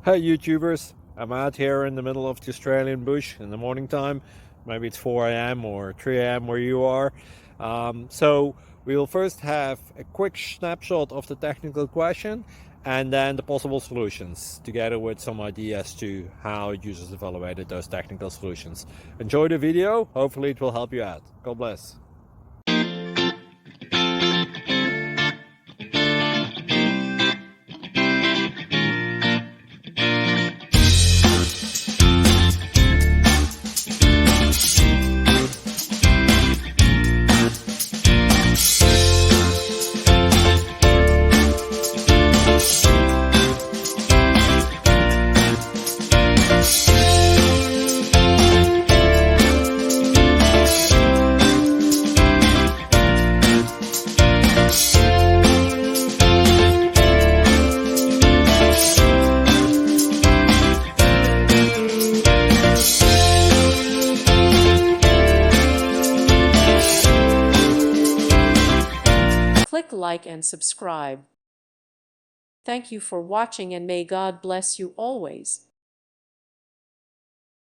Hey YouTubers, I'm out here in the middle of the Australian bush in the morning time. Maybe it's 4 a.m. or 3 a.m. where you are. So we'll first have a quick snapshot of the technical question and then the possible solutions, together with some ideas to how users evaluated those technical solutions. Enjoy the video, hopefully it will help you out. God bless. Click like and subscribe. Thank you for watching and may God bless you always.